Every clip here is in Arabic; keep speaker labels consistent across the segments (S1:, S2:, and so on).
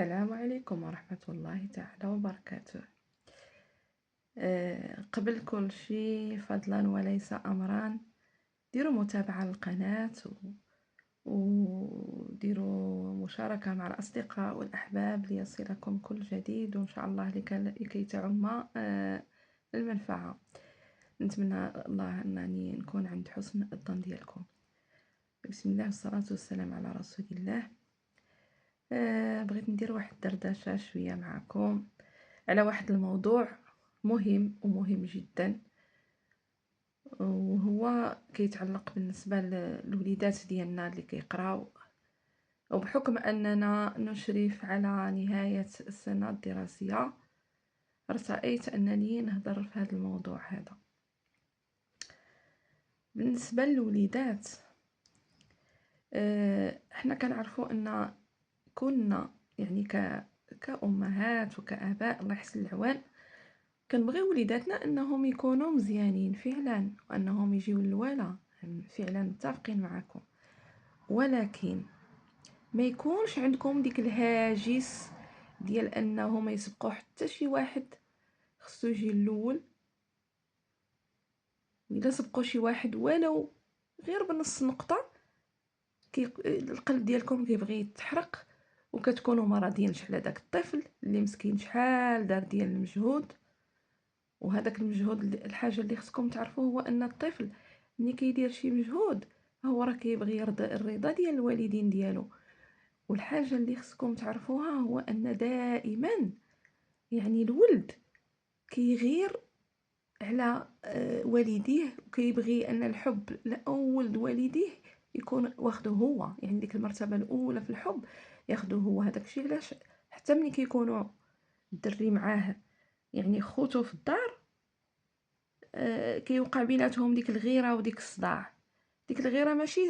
S1: السلام عليكم ورحمة الله تعالى وبركاته. قبل كل شيء فضلا وليس أمرا، ديروا متابعة للقناة وديروا مشاركة مع الأصدقاء والأحباب ليصلكم كل جديد، وإن شاء الله لكي تعم المنفعة. نتمنى الله أنني نكون عند حسن الظن ديالكم. بسم الله والصلاة والسلام على رسول الله. بغيت ندير واحد الدردشة شوية معكم على واحد الموضوع مهم جدا، وهو كيتعلق بالنسبة للوليدات ديالنا اللي كيقراو، وبحكم أننا نشرف على نهاية السنة الدراسية ارتأيت أنني نهضر في هذا الموضوع هذا. بالنسبة للوليدات، احنا كنعرفوا أن كنا يعني كأمهات وكآباء الله يحسن العوان كنبغيو وليداتنا انهم يكونوا مزيانين فعلا، وانهم يجيو للولا فعلا. متفقين معكم، ولكن ما يكونش عندكم ديك الهاجس ديال انه ما يسبقوا حتى شي واحد، خصو يجي الاول. الا سبقوا شي واحد ولو غير بنص نقطه القلب ديالكم كيبغي يتحرق، وكتكونوا ما راضيينش على داك الطفل اللي مسكين شحال دار ديال المجهود. وهذاك المجهود، الحاجه اللي خصكم تعرفوه هو ان الطفل ملي كيدير شي مجهود هو راه كيبغي يرضي الرضا ديال الوالدين ديالو. والحاجه اللي خصكم تعرفوها هو ان دائما يعني الولد كيغير على والديه، وكيبغي ان الحب الاول لوالديه يكون واخده هو، يعني ديك المرتبه الاولى في الحب ياخده هو. هذاك الشيء علاش حتى ملي كيكونوا الدري معاه يعني خوتو في الدار، كيوقع بيناتهم ديك الغيره وديك الصداع. ديك الغيره ماشي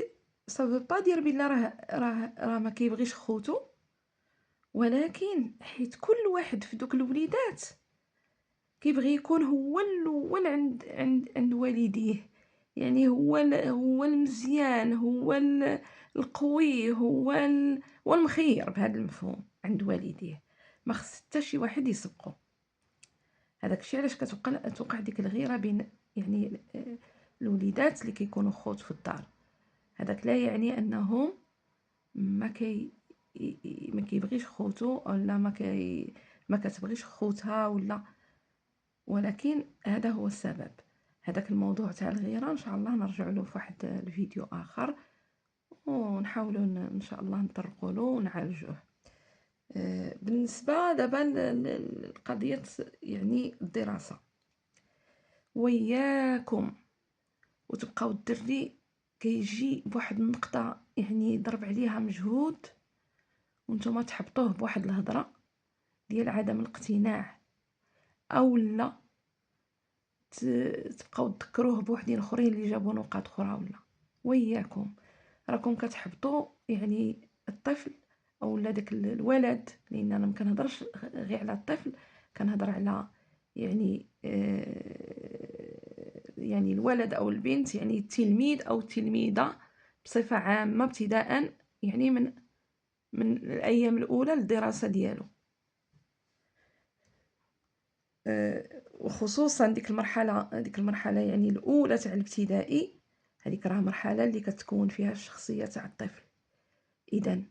S1: صافي با دير بلا راه ما كيبغيش خوتو، ولكن حيت كل واحد في دوك الوليدات كيبغي يكون هو الاول عند والديه، يعني هو المزيان، هو القوي، هو المخير بهذا المفهوم عند والديه. ما خص حتى شي واحد يسبقه. هذاك الشيء علاش توقع ديك الغيره بين يعني الوليدات اللي كيكونوا خوت في الدار. هذاك لا يعني انهم ما كيبغيش خوتو، ولا ما كتبغيش خوتها، ولا، ولكن هذا هو السبب. هذاك الموضوع تاع الغيره ان شاء الله نرجع له في واحد الفيديو اخر، ونحاولوا ان شاء الله نطرقوا له ونعالجوه. بالنسبه دابا لقضيه يعني الدراسه، وياكم وتبقاو الدري كيجي بواحد النقطه يعني ضرب عليها مجهود، وانتم تحبطوه بواحد الهضره ديال عدم الاقتناع، او لا تبقاو تذكروه بوحدين اخرين اللي جابوا نقاط اخرى، ولا وياكم راكم كتحبطوا يعني الطفل او لا داك الولد. لان انا ما كنهضرش غير على الطفل، كنهضر على يعني يعني الولد او البنت، يعني التلميذ او التلميذه بصفه عامه، ابتداء يعني من الايام الاولى للدراسه ديالو، وخصوصا ديك المرحله يعني الاولى تاع الابتدائي. هذيك راه مرحله اللي كتكون فيها الشخصيه تاع الطفل. اذا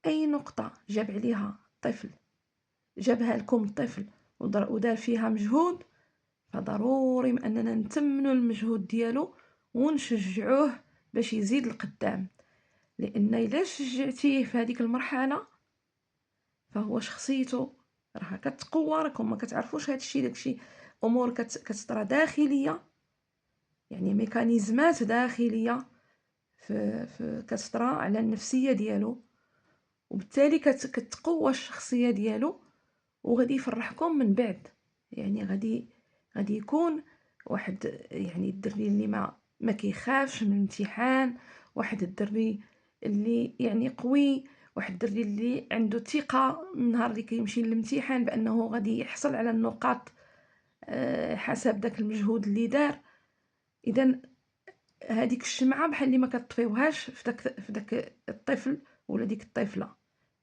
S1: اي نقطه جاب عليها الطفل، جابها لكم الطفل ودار فيها مجهود، فضروري اننا نتمنوا المجهود ديالو ونشجعوه باش يزيد القدام. لان الا شجعتيه في هذيك المرحله فهو شخصيته راها كتقوى. راكم ما كتعرفوش هادشي، داكشي امور كتطرى داخليه، يعني ميكانيزمات داخليه كتطرى على النفسيه ديالو، وبالتالي كتقوى الشخصيه ديالو، وغادي يفرحكم من بعد. يعني غادي يكون واحد يعني الدري اللي ما كيخافش من الامتحان، واحد الدري اللي يعني قوي، واحد الدري اللي عنده ثقه من نهار اللي كيمشي للامتحان بانه غادي يحصل على النقاط حسب داك المجهود اللي دار. اذا هذيك الشمعه بحال اللي ما كتطفيوهاش في داك الطفل ولا ديك الطفله.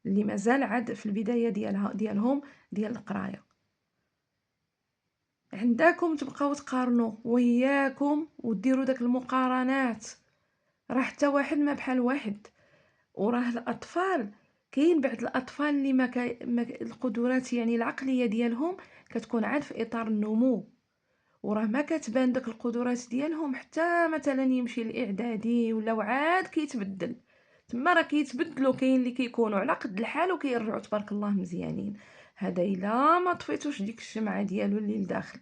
S1: اللي مازال عاد في البدايه ديالهم ديال القرايه. عندكم تبقاو تقارنوا وياكم وديروا داك المقارنات، راه حتى واحد ما بحال واحد. وراه الاطفال كاين بعض الاطفال اللي القدرات يعني العقليه ديالهم كتكون عاد في اطار النمو، وراه ما كتبان داك القدرات ديالهم حتى مثلا يمشي الاعدادي ولا وعاد كيتبدل. تما راه كيتبدلوا، كاين اللي كيكونوا على قد الحال وكيرجعوا تبارك الله مزيانين. هذا الا ما طفيتوش ديك الشمعه ديالو اللي لداخل.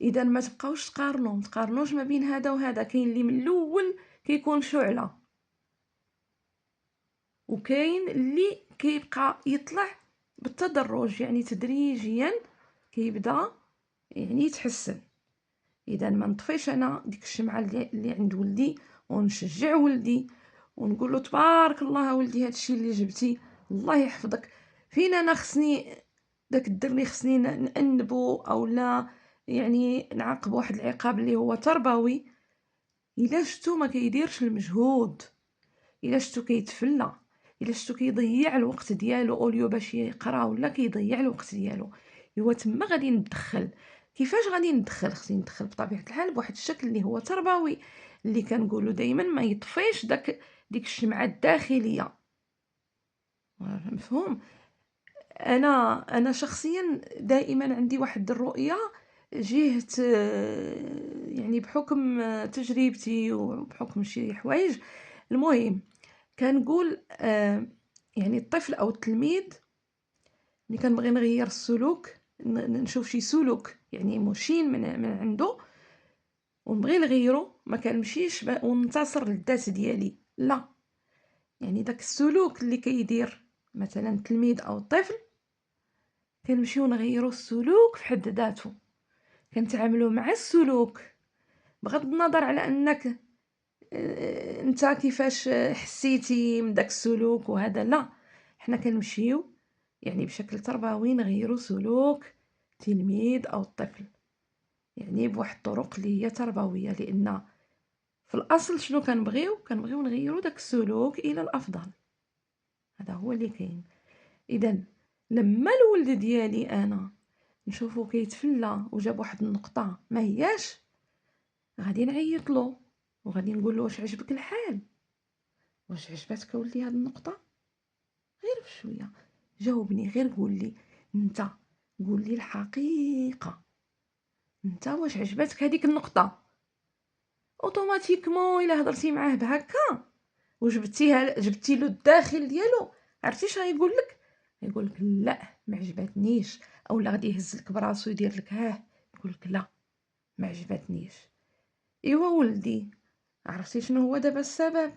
S1: اذا ما تبقاوش تقارنوا، ما تقارنوش ما بين هذا وهذا. كاين اللي من الاول كيكون شعله، وكاين اللي كيبقى يطلع بالتدرج، يعني تدريجيا كيبدا يعني يتحسن. اذا ما نطفيش انا ديك الشمعه اللي عند ولدي، ونشجع ولدي ونقول له تبارك الله ولدي هادشي اللي جبتي الله يحفظك. فين انا خصني داك الدري خصني نأنبو او لا يعني نعاقب واحد العقاب اللي هو تربوي. الا شفتو ما كيديرش المجهود، الا شفتو كيتفلى، الا شفتو كيضيع الوقت ديالو اوليو باش يقرا ولا كيضيع الوقت ديالو، هو تما غادي ندخل. كيفاش غادي ندخل؟ خصني ندخل بطبيعه الحال بواحد الشكل اللي هو تربوي، اللي كنقولوا دائما ما يطفيش ديك الشمعه الداخليه. مفهوم؟ انا شخصيا دائما عندي واحد الرؤيه جهه، يعني بحكم تجربتي وبحكم شي حوايج. المهم كنقول يعني الطفل او التلميذ اللي كنبغي نغير السلوك، نشوف شي سلوك يعني مشين من عنده ونبغي نغيره، ما كنمشيش وننتصر للذات ديالي، لا. يعني داك السلوك اللي كيدير مثلا التلميذ او الطفل كنمشيو نغيروا السلوك في حد ذاته، كنتعاملوا مع السلوك بغض النظر على انك انت كيفاش حسيتي من داك السلوك وهذا، لا. حنا كنمشيو يعني بشكل تربوي نغيروا سلوك تلميذ او الطفل، يعني بواحد الطرق اللي هي تربويه، لان في الاصل شنو كنبغيو نغيروا داك السلوك الى الافضل. هذا هو اللي كاين. اذا لما الولد ديالي انا نشوفو كيتفلى وجاب واحد النقطه ما هياش، غادي نعيط له وغادي نقول له واش عجبك الحال؟ واش عجبتك ولدي هاد النقطه؟ غير بشويه جاوبني، غير قول لي انت، قول لي الحقيقه، انت واش عجبتك هذيك النقطه؟ اوتوماتيكمون الا هضرتي معاه بهكا جبتي له الداخل ديالو، عرفتي اش غايقول لك؟ يقول لك لا ما عجبتنيش، اولا غادي يهز لك براسو يدير لك يقول لك لا ما عجبتنيش. ايوا ولدي، عرفتي شنو هو دابا السبب؟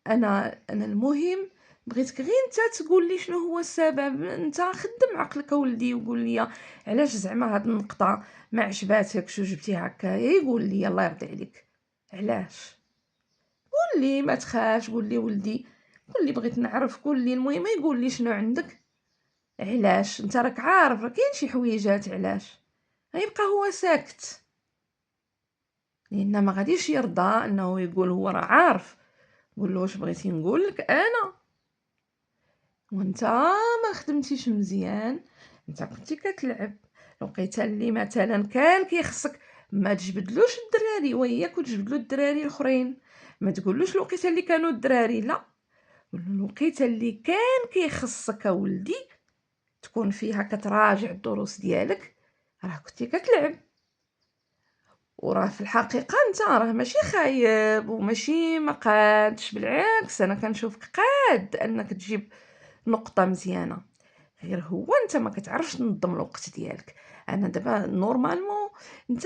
S1: انا المهم بغيتك غير انت تقول لي شنو هو السبب. انت خدم عقلك ولدي وقول لي علاش زعما هاد النقطه ما عجباتكش وجبتي هكا. يقول لي الله يرضي عليك علاش، قول لي ما تخافش، قول لي ولدي، قول لي بغيت نعرف، قول لي. المهم يقول لي شنو عندك، علاش انت راك عارف راه كاين شي حويجات علاش. غيبقى هو ساكت لان ما غاديش يرضى انه يقول هو راه عارف. قول له واش بغيتي نقول لك انا، وانت ما خدمتيش مزيان، انت كنتي كتلعب. لقيت اللي مثلا كان كيخصك ما تجبدلوش الدراري وياك وتجبدلو الدراري الاخرين، ما تقولوش لقيت اللي كانوا الدراري، لا، قول له لقيت اللي كان كيخصك ولدي تكون فيها كتراجع الدروس ديالك، راه كنتي كتلعب. وراه في الحقيقه انت راه ماشي خايب وماشي ما قادش، بالعكس انا كنشوفك قاد انك تجيب نقطه مزيانه، غير هو انت ما كتعرفش تنظم الوقت ديالك. انا دابا نورمالمون انت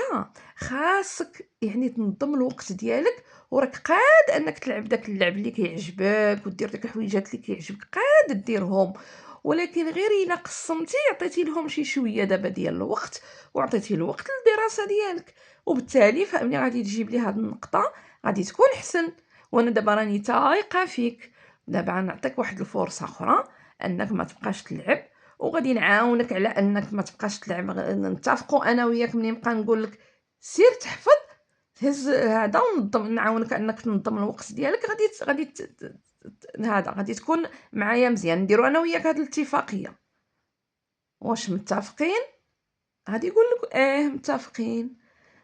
S1: خاصك يعني تنظم الوقت ديالك، وراك قاد انك تلعب داك اللعب اللي كيعجبك ودير داك الحويجات اللي كيعجبك قاد ديرهم، ولكن غير الا قسمتي عطيتي لهم شي شويه دابا ديال الوقت وعطيتي الوقت للدراسه ديالك، وبالتالي فهمني غادي تجيب لي هاد النقطه غادي تكون حسن. وانا دابا راني تايقه فيك، دابا غنعطيك واحد الفرصه اخرى انك ما تبقاش تلعب، وغادي نعاونك على انك ما تبقاش تلعب. نتفقوا انا وياك ملي نبقى نقول لك سير تحفظ، تهز هذا ونظم، نعاونك انك تنظم الوقت ديالك، غادي هذا غادي تكون معايا مزيان، نديرو انا وياك هاد الاتفاقيه. واش متفقين؟ غادي يقول لك متفقين.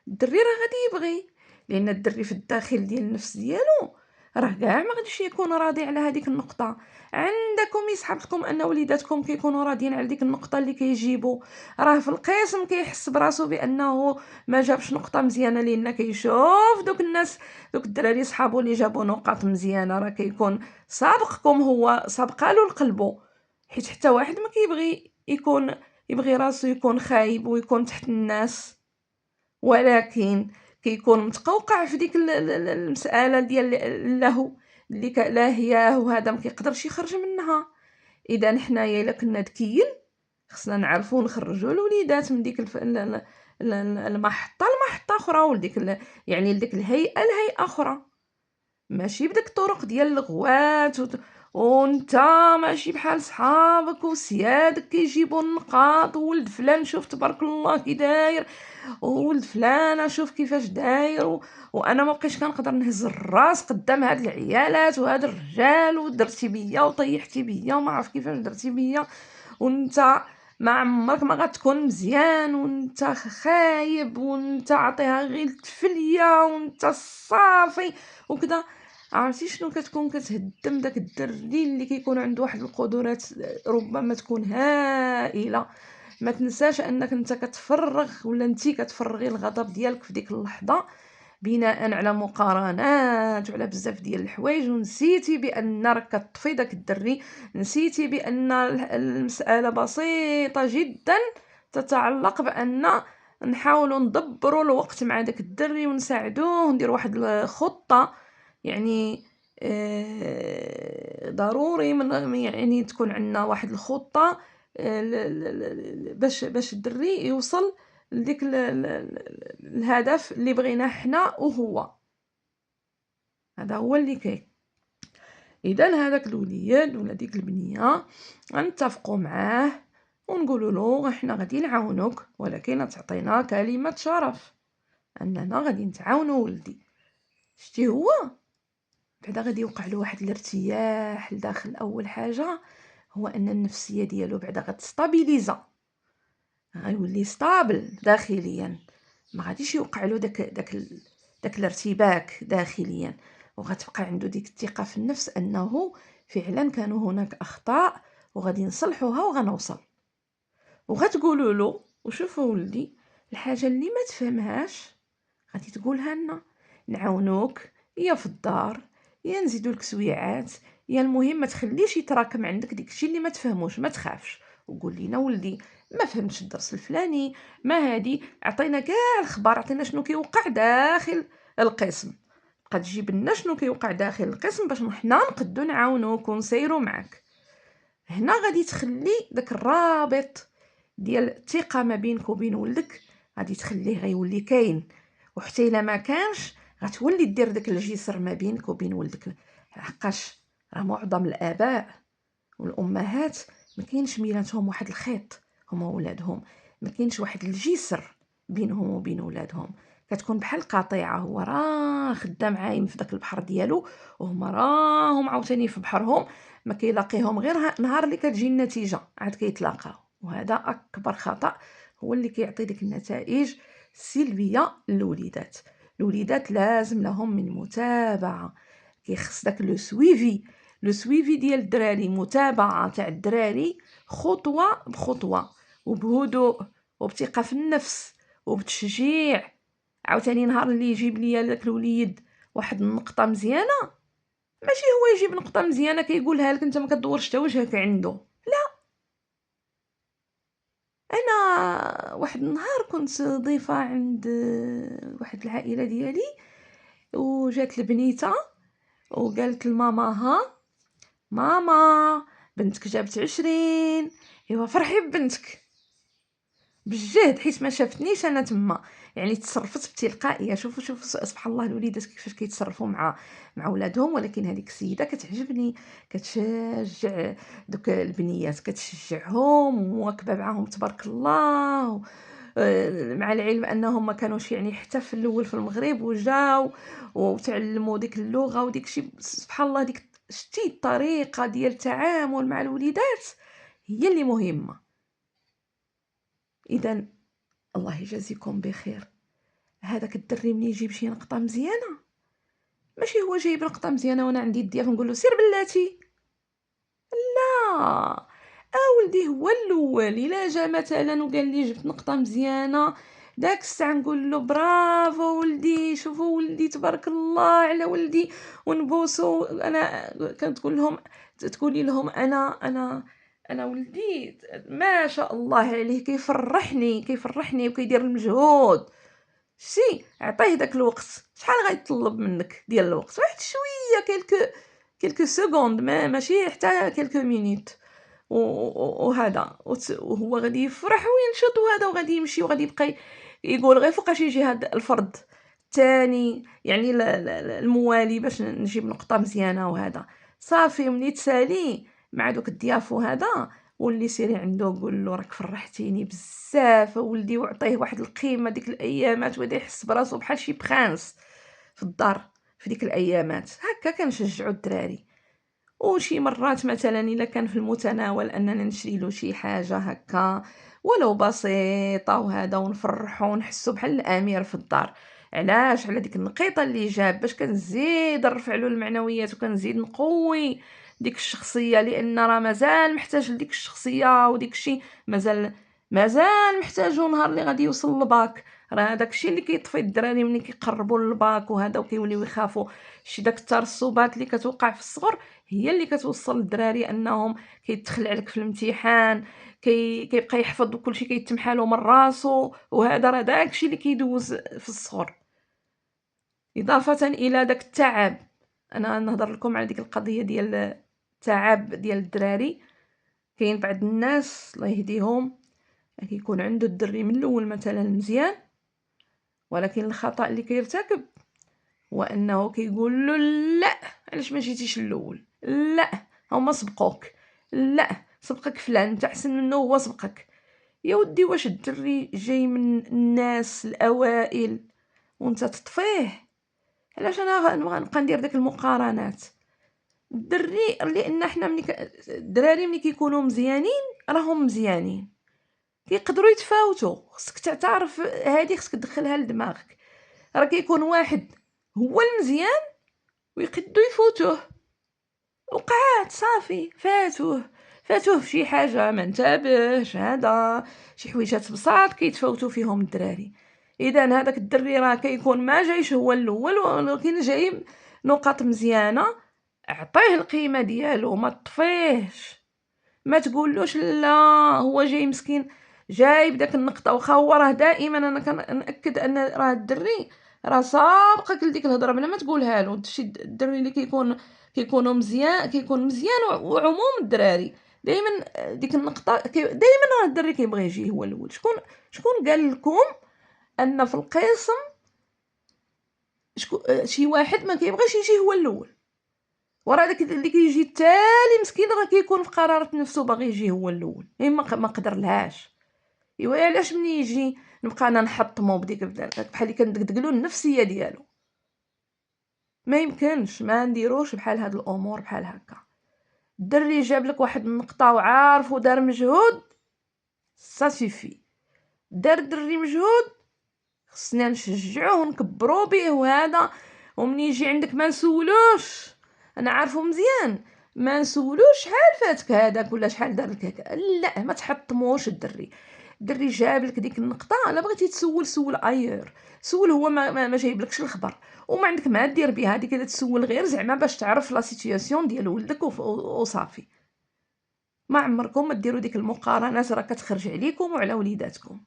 S1: الدري راه غادي يبغي، لان الدري في الداخل ديال النفس ديالو راه كاع ما غاديش يكون راضي على هذيك النقطه. عندكم يسحب لكم ان وليداتكم كيكونوا راضيين على ديك النقطه اللي كيجيبوا، راه في القسم كيحس براسو بانه ما جابش نقطه مزيانه، لان كيشوف دوك الناس، دوك الدراري صحابو اللي جابوا نقاط مزيانه، راه كيكون سابقكم، هو سابقالو لقلبو. حيت حتى واحد ما كيبغي يبغي راسو يكون خايب ويكون تحت الناس، ولكن كيكون متقوقع في ديك المساله ديال اللهو اللي لاهياه، وهذا ما كيقدرش يخرج منها. اذا حنايا الا كنا ذكيين خصنا نعرفوا نخرجوا الوليدات من ديك المحطه لمحطه اخرى، ولديك يعني لديك الهيئه لهيئه اخرى، ماشي بدك الطرق ديال الغوات وانت ماشي بحال صحابك وسيادك كيجيبوا النقاط، وولد فلان شوف تبارك الله كي داير، وولد فلانه شوف كيفاش داير وانا ما بقيتش كنقدر نهز الراس قدام هاد العيالات وهاد الرجال، ودرتي بيا وطيحتي بيا وما عرف كيفاش درتي بيا، وانت ما عمرك ما غتكون مزيان، وانت خايب، وانت عطيها غير التفليه، وانت صافي وكذا. عرفتي شنو كتكون كتهدم داك الدري اللي كيكون عنده واحد القدرات ربما تكون هائله. ما تنساش انك انت كتفرغ، ولا انت كتفرغي الغضب ديالك في ديك اللحظه بناء على مقارنات وعلى بزاف ديال الحوايج، ونسيتي بان راك كطفي داك الدري، نسيتي بان المساله بسيطه جدا تتعلق بان نحاولوا ندبروا الوقت مع داك الدري ونساعدوه، ندير واحد الخطه. يعني ضروري يعني تكون عندنا واحد الخطه باش الدري يوصل لديك الهدف اللي بغيناه حنا وهو. هذا هو اللي كاين. اذا هذاك الوليد ولا ديك البنيه غنتفقوا معاه ونقولوا له احنا غادي نعاونوك، ولكن تعطينا كلمه شرف اننا غادي نتعاونوا ولدي. شتي هو بعدا غادي يوقع له واحد الارتياح لداخل. اول حاجه هو ان النفسيه ديالو بعدا غتستابيليزا، غيولي ستابل داخليا، ما غاديش يوقع له داك الارتباك داخليا، وغتبقى عنده ديك الثقه في النفس انه فعلا كانوا هناك اخطاء وغادي نصلحوها وغنوصل. وغتقولوا له وشوفوا ولدي، الحاجه اللي ما تفهمهاش غادي تقولها لنا، نعاونوك يا في الدار يا نزيدوا لك سويعات، يا المهم ما تخليش يتراكم عندك داكشي اللي ما تفهموش. ما تخافش وقول لينا ولدي ما فهمتش الدرس الفلاني، ما هادي، عطينا كاع الخبر، عطينا شنو كيوقع داخل القسم، بقى تجيب لنا شنو كيوقع داخل القسم باش حنا نقدو نعاونوك ونسيرو معاك. هنا غادي تخلي داك الرابط ديال الثقه ما بينك وبين ولدك، غادي تخليه غيولي كاين، وحتى الا ما كانش غتولي دير داك الجسر ما بينك وبين ولدك. حقاش راه معظم الاباء والامهات ما كاينش ميلاتهم واحد الخيط هما ولادهم، ما كاينش واحد الجسر بينهم وبين ولادهم، كتكون بحال قطيعه، هو راه خدام عايم في داك البحر ديالو، وهما راهم عاوتاني في بحرهم، ما كيلاقيهم غير نهار اللي كتجي النتيجه عاد كيتلاقاو. وهذا اكبر خطا هو اللي كيعطي ديك النتائج السلبيه للوليدات. الوليدات لازم لهم من متابعه، كيخص داك لو سويفي ديال الدراري، متابعه تاع الدراري خطوه بخطوه وبهدوء وبثقه في النفس وبتشجيع. عاوتاني نهار اللي يجيب ليا داك الوليد واحد النقطه مزيانه، ماشي هو يجيب نقطه مزيانه كيقولها لك انت ما كدورش حتى وجهك عنده، لا. انا واحد النهار كنت ضيفه عند واحد العائله ديالي، وجات البنيته وقالت لماماها ماما بنتك جابت 20. ايوا فرحي ببنتك بالجهد، حيت ما شافتنيش انا تما، يعني تصرفت بتلقائيه. شوفوا سبحان الله الوليدات كيفاش كيتصرفوا مع ولادهم. ولكن هذيك السيده كتعجبني، كتشجع دوك البنيات، كتشجعهم وواكبه معاهم تبارك الله. مع العلم انهم ما كانوش يعني حتى في الاول في المغرب وجاو وتعلموا ديك اللغه وديك الشيء، سبحان الله ديك شتي الطريقه ديال التعامل مع الوليدات هي اللي مهمه. اذا الله يجازيكم بخير، هذاك الدري ملي يجيب شي نقطه مزيانه ماشي هو جايب نقطه مزيانه وانا عندي الضياف نقول له سير بلاتي، لا اولدي هو الاول الا جا مثلا وقال لي جبت نقطه مزيانه داك الساعه نقول له برافو ولدي، شوفوا ولدي تبارك الله على ولدي، ونبوسو. انا كنت تقول لهم تقولي لهم انا ولدي ما شاء الله عليه كيفرحني وكيدير المجهود. شتي عطيه داك الوقت، شحال غيطلب منك ديال الوقت؟ واحد شويه، كيلكو سكوند، ماشي حتى كيلكو مينوت، وهذا وهو غادي يفرح وينشط وهذا، وغادي يمشي وغادي يبقى يقول غير فوقاش يجي هذا الفرد الثاني، يعني الموالي باش نجيب نقطه مزيانه وهذا صافي. ملي تسالي مع دوك الضياف وهذا واللي سيري عنده قول له راك فرحتيني بزاف ولدي، وعطيه واحد القيمه ديك الايامات، وبدا يحس براسو بحال شي بخانس في الدار في ديك الايامات. هكا كنشجعوا الدراري. وشي مرات مثلا الا كان في المتناول اننا نشري له شي حاجه هكا ولو بسيطه وهذا، ونفرحو ونحسو بحال الامير في الدار. علاش؟ على ديك النقيطه اللي جاب، باش كنزيد نرفع له المعنويات وكنزيد نقوي ديك الشخصيه، لان راه مازال محتاج لديك الشخصيه وديك الشيء، مازال محتاجو نهار اللي غادي يوصل للباك. راه داك الشيء اللي كيطفي الدراري ملي كيقربوا للباك وهذا وكيوليو يخافوا. شي داك الترسبات اللي كتوقع في الصغر هي اللي كتوصل للدراري انهم كيتخلع لك في الامتحان، كيبقى يحفظ كلشي كيتمحالو من راسو، وهذا راه داكشي اللي كيدوز في الصغر. اضافه الى داك التعب، انا نهضر لكم على ديك القضيه ديال التعب ديال الدراري. كاين بعض الناس الله يهديهم كيكون عنده الدري من الاول مثلا مزيان، ولكن الخطا اللي كيرتكب هو انه كيقول له لا علاش ما جيتيش الاول، لا هما سبقوك، لا سبقك فلان انت احسن منه هو سبقك. يا ودي واش الدري جاي من الناس الاوائل وانت تطفيه؟ علاش انا غنبقى ندير داك المقارنات؟ الدري لان حنا الدراري ملي كيكونوا مزيانين راهم مزيانين، كيقدروا يتفاوتوا. خصك تعرف هذه، خصك تدخلها لدماغك. راه كيكون واحد هو المزيان ويقدو يفوتوه، وقعات صافي فاتوه في شي حاجه ما انتبهش، هذا شي حويجات بساط كيتفاوتوا فيهم الدراري. اذا هذاك الدري راه كيكون ما جايش هو الاول، ولكن جاي نقاط مزيانه. اعطيه القيمه ديالو، ما تطفيهش، ما تقولوش لا هو جاي مسكين جايب داك النقطه. واخا هو راه دائما انا كنأكد ان راه الدري راه سابقك لديك الهضره بلا ما تقولها له. شي الدري اللي كيكونوا مزيان كيكون مزيان، وعموم الدراري دائما ديك النقطه دائما راه الدري كيبغي يجي هو الاول. شكون قال لكم ان في القسم شي واحد ما كيبغيش يجي هو الاول؟ وراه داك اللي كيجي التالي مسكين راه كيكون في قرارة نفسه باغي يجي هو الاول، ما قدر لهاش. ايوا علاش ملي يجي نبقى انا نحطمو بديك بحال اللي كندقدقلو النفسيه ديالو؟ ما يمكنش، ما نديروش بحال هاد الامور بحال هكا. الدري جاب لك واحد النقطه وعارف ودار مجهود، سافيفي. دار الدري مجهود، خصنا نشجعوه ونكبروا به وهذا. ومن يجي عندك ما نسولوش، انا عارفه مزيان، ما نسولوش شحال فاتك هذاك ولا شحال دار لك هكا، لا ما تحطموش الدري. الدري جاب لك ديك النقطه، الا بغيتي تسول سول اير، سول هو ما جايبلكش الخبر وما عندك ما دير بها. هذيك الا تسول غير زعما باش تعرف لا سيتوياسيون ديال ولدك وصافي. ما عمركم ما ديروا ديك المقارنات، راه كتخرج عليكم وعلى وليداتكم.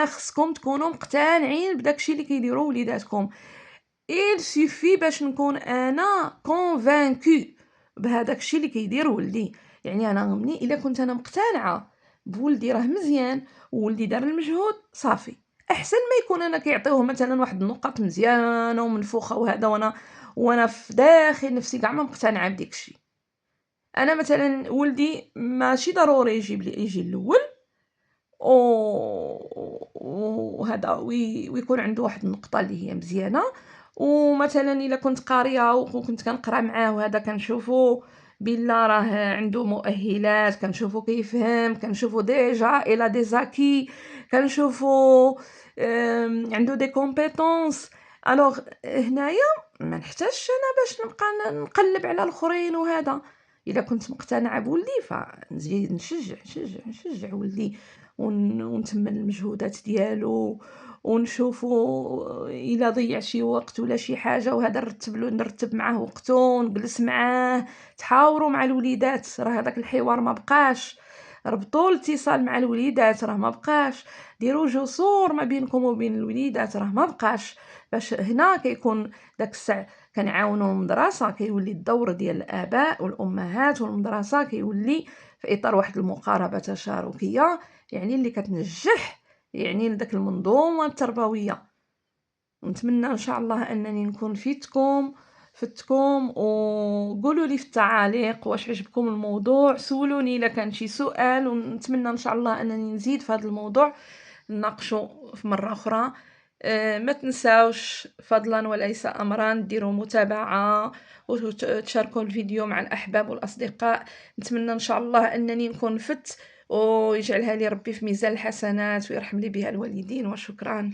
S1: خصكم تكونوا مقتنعين بداكشي اللي كيديروا وليداتكم. il suffit باش نكون انا convaincu بهذاك الشيء اللي كيدير ولدي. يعني انا مني الا كنت انا مقتنعه بولدي راه مزيان وولدي دار المجهود صافي، احسن ما يكون انا كيعطيوه مثلا واحد النقط مزيانه ومنفوخه وهذا، وانا في داخل نفسي كاع ما مقتنعه بديك الشيء. انا مثلا ولدي ماشي ضروري يجي الاول وهذا ويكون عنده واحد النقطه اللي هي مزيانه، ومثلا الا كنت قاريه وكنت كنقرا معاه وهذا كنشوفو بلا راه عنده مؤهلات، كنشوفو كيفهم، كنشوفو ديجا الى دي زاكي، كنشوفو عنده دي كومبيتونس. الوغ هنايا ما نحتاجش انا باش نبقى نقلب على الاخرين وهذا. الا كنت مقتنعه بولدي فنزيد نشجع ولدي ونتمن المجهودات ديالو، ونشوفوا الا ضيع شي وقت ولا شي حاجه وهذا نرتب معاه وقته، نجلس معاه، تحاوروا مع الوليدات. راه هذاك الحوار ما بقاش، ربطوا الاتصال مع الوليدات، راه ما بقاش، ديروا جسور ما بينكم وبين الوليدات، راه ما بقاش. باش هنا كيكون داك الساعه كنعاونوا المدرسه، كيولي الدور ديال الاباء والامهات والمدرسه كيولي في اطار واحد المقاربه تشاركيه، يعني اللي كتنجح يعني لداك المنظومه التربويه. ونتمنى ان شاء الله انني نكون فتكم وقولوا لي في التعاليق واش عجبكم الموضوع، سولوني الا كان شي سؤال، ونتمنى ان شاء الله انني نزيد في هذا الموضوع نناقشوا في مره اخرى. ما تنساوش فضلا وليس امرا ديروا متابعه وتشاركوا الفيديو مع الاحباب والاصدقاء. نتمنى ان شاء الله انني نكون ويجعلها لي ربي في ميزان الحسنات ويرحم لي بها الوالدين، وشكرا.